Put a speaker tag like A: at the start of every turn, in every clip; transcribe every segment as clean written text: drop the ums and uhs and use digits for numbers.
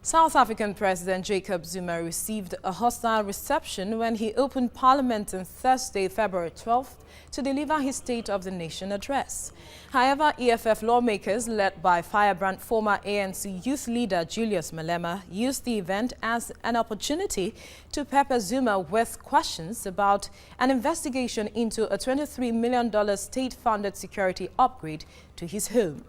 A: South African President Jacob Zuma received a hostile reception when he opened Parliament on Thursday, February 12th, to deliver his State of the Nation address. However, EFF lawmakers, led by firebrand former ANC youth leader Julius Malema, used the event as an opportunity to pepper Zuma with questions about an investigation into a $23 million state-funded security upgrade to his home.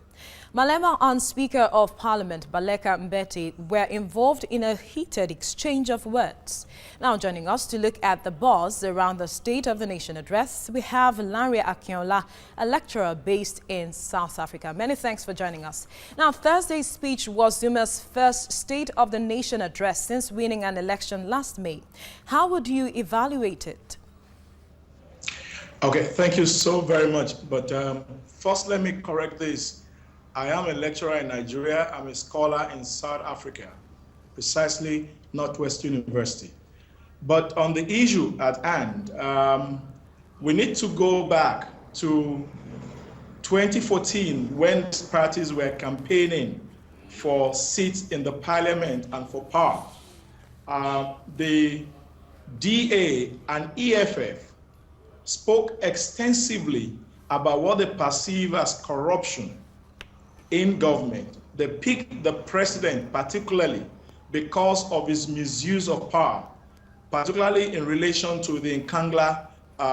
A: Malema and Speaker of Parliament Baleka Mbete were involved in a heated exchange of words. Now joining us to look at the buzz around the State of the Nation address, we have Lanre Akinola, a lecturer based in South Africa. Many thanks for joining us. Now, Thursday's speech was Zuma's first State of the Nation address since winning an election last May. How would you evaluate it?
B: Okay, thank you so very much. But first, let me correct this. I am a lecturer in Nigeria. I'm a scholar in South Africa, precisely Northwest University. But on the issue at hand, we need to go back to 2014 when parties were campaigning for seats in the parliament and for power. The DA and EFF spoke extensively about what they perceive as corruption in government. They picked the president particularly because of his misuse of power, particularly in relation to the Nkandla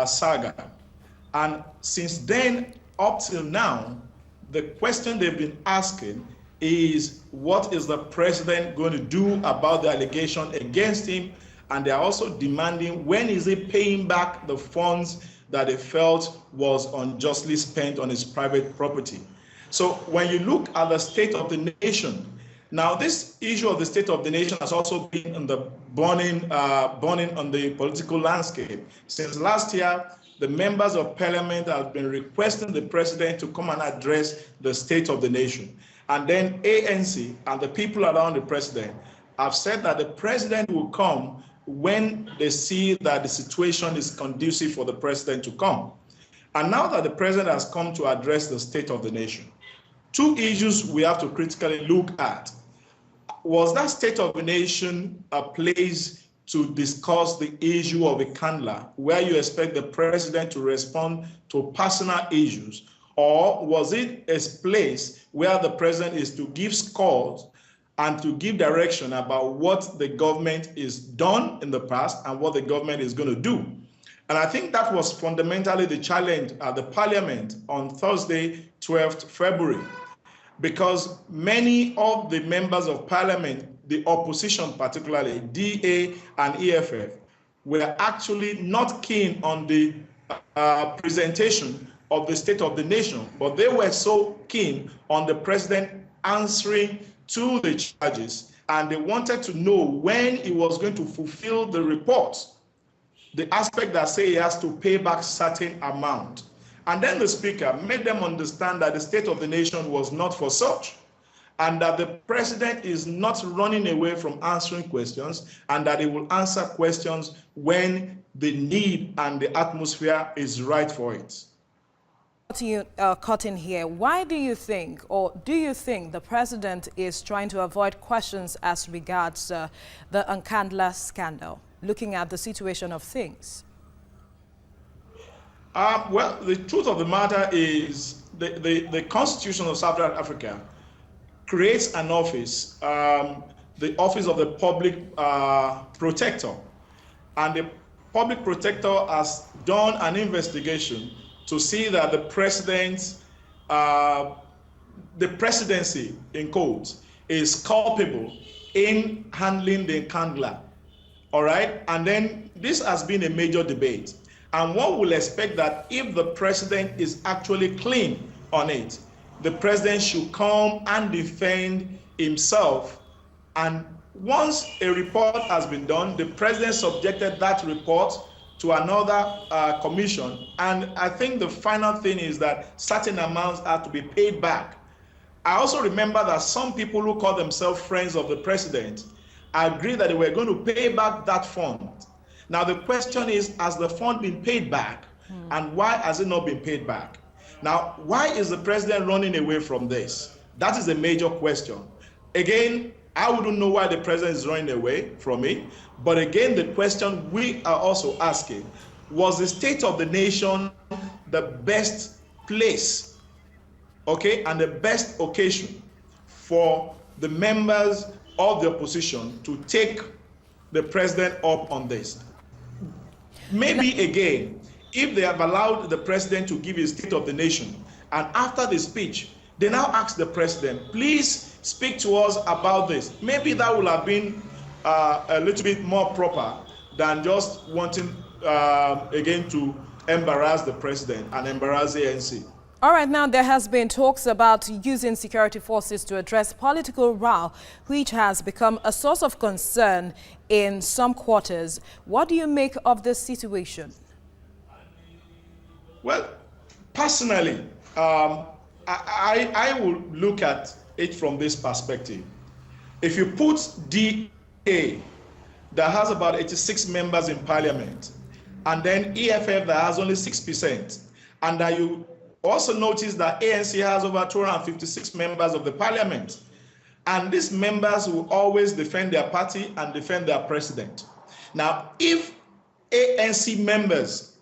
B: saga. And since then up till now, the question they've been asking is, what is the president going to do about the allegation against him? And they're also demanding, when is he paying back the funds that they felt was unjustly spent on his private property? So when you look at the State of the Nation, now this issue of the State of the Nation has also been in the burning on the political landscape. Since last year, the members of parliament have been requesting the president to come and address the State of the Nation. And then ANC and the people around the president have said that the president will come when they see that the situation is conducive for the president to come. And now that the president has come to address the State of the Nation, two issues we have to critically look at. Was that State of the Nation a place to discuss the issue of Nkandla, where you expect the president to respond to personal issues? Or was it a place where the president is to give scores and to give direction about what the government is done in the past and what the government is going to do? And I think that was fundamentally the challenge at the parliament on Thursday, 12th February, because many of the members of parliament, the opposition particularly, DA and EFF, were actually not keen on the presentation of the State of the Nation, but they were so keen on the president answering to the charges, and they wanted to know when he was going to fulfill the report, the aspect that say he has to pay back certain amount. And then the speaker made them understand that the State of the Nation was not for such, and that the president is not running away from answering questions, and that he will answer questions when the need and the atmosphere is right for it.
A: Cut in here, why do you think, or do you think the president is trying to avoid questions as regards the Nkandla scandal, looking at the situation of things?
B: Well, the truth of the matter is the Constitution of South Africa creates an office, the Office of the Public Protector. And the Public Protector has done an investigation to see that the presidency, in quotes, is culpable in handling the Nkandla. All right? And then this has been a major debate. And one will expect that if the president is actually clean on it, the president should come and defend himself. And once a report has been done, the president subjected that report to another commission. And I think the final thing is that certain amounts have to be paid back. I also remember that some people who call themselves friends of the president agreed that they were going to pay back that fund. Now the question is, has the fund been paid back? And why has it not been paid back? Now, why is the president running away from this? That is a major question. Again, I wouldn't know why the president is running away from it. But again, the question we are also asking, was the State of the Nation the best place, okay, and the best occasion for the members of the opposition to take the president up on this? Maybe again, if they have allowed the president to give his State of the Nation, and after the speech, they now ask the president, please speak to us about this. Maybe that would have been a little bit more proper than just wanting, again, to embarrass the president and embarrass the ANC.
A: All right, now there has been talks about using security forces to address political row, which has become a source of concern in some quarters. What do you make of this situation?
B: Well, personally, I will look at it from this perspective. If you put DA that has about 86 members in parliament, and then EFF that has only 6%, and that you also notice that ANC has over 256 members of the parliament, and these members will always defend their party and defend their president. Now, if ANC members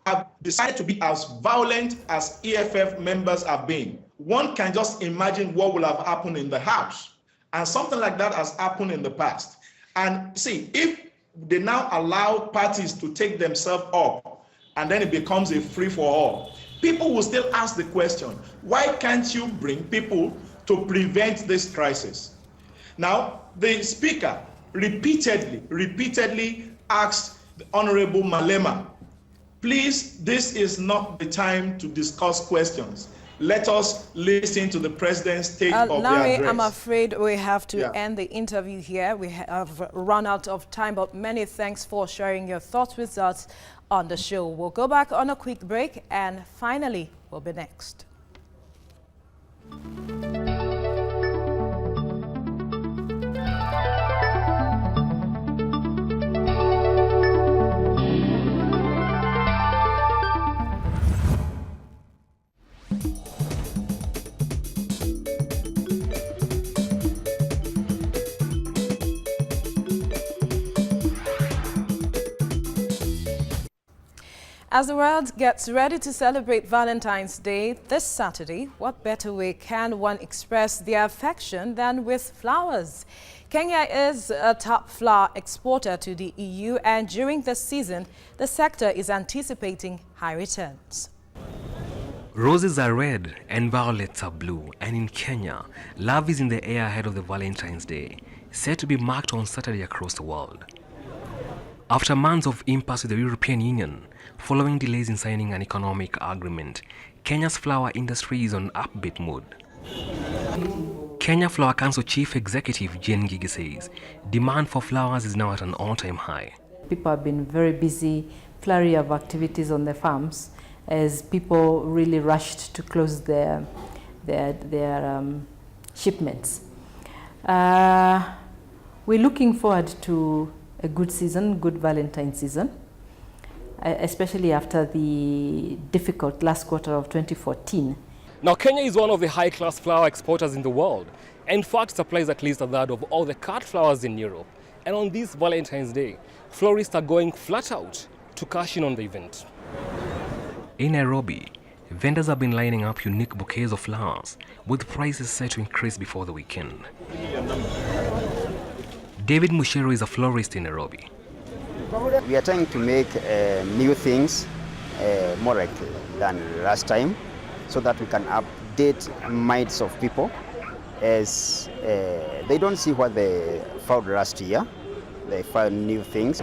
B: have decided to be as violent as EFF members have been, one can just imagine what will have happened in the House. And something like that has happened in the past. And see, if they now allow parties to take themselves up, and then it becomes a free-for-all, people will still ask the question, why can't you bring people to prevent this crisis? Now, the Speaker repeatedly asked the Honorable Malema, please, this is not the time to discuss questions. Let us listen to the President's take of the address.
A: I'm afraid we have to end the interview here. We have run out of time, but many thanks for sharing your thoughts with us on the show. We'll go back on a quick break, and finally, we'll be next. As the world gets ready to celebrate Valentine's Day this Saturday, what better way can one express their affection than with flowers? Kenya is a top flower exporter to the EU, and during this season, the sector is anticipating high returns.
C: Roses are red and violets are blue, and in Kenya, love is in the air ahead of the Valentine's Day, set to be marked on Saturday across the world. After months of impasse with the European Union, following delays in signing an economic agreement, Kenya's flower industry is on upbeat mood. Kenya Flower Council Chief Executive Jane Ngigi says demand for flowers is now at an all-time high.
D: People have been very busy, flurry of activities on the farms as people really rushed to close their shipments. We're looking forward to a good season, good Valentine season, especially after the difficult last quarter of 2014.
E: Now, Kenya is one of the high-class flower exporters in the world. In fact, supplies at least a third of all the cut flowers in Europe. And on this Valentine's Day, florists are going flat out to cash in on the event.
C: In Nairobi, vendors have been lining up unique bouquets of flowers, with prices set to increase before the weekend. David Mushero is a florist in Nairobi.
F: We are trying to make new things more like than last time, so that we can update minds of people as they don't see what they found last year. They find new things.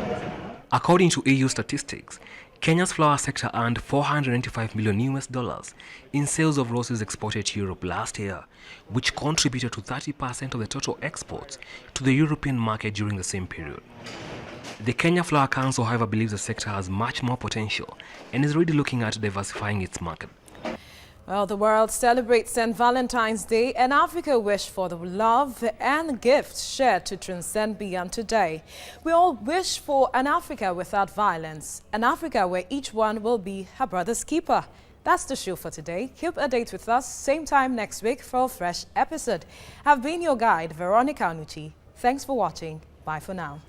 C: According to EU statistics, Kenya's flower sector earned $495 million in sales of roses exported to Europe last year, which contributed to 30% of the total exports to the European market during the same period. The Kenya Flower Council, however, believes the sector has much more potential and is already looking at diversifying its market.
A: Well, the world celebrates St. Valentine's Day, and Africa wish for the love and gifts shared to transcend beyond today. We all wish for an Africa without violence, an Africa where each one will be her brother's keeper. That's the show for today. Keep a date with us, same time next week for a fresh episode. I've been your guide, Veronica Anuchi. Thanks for watching. Bye for now.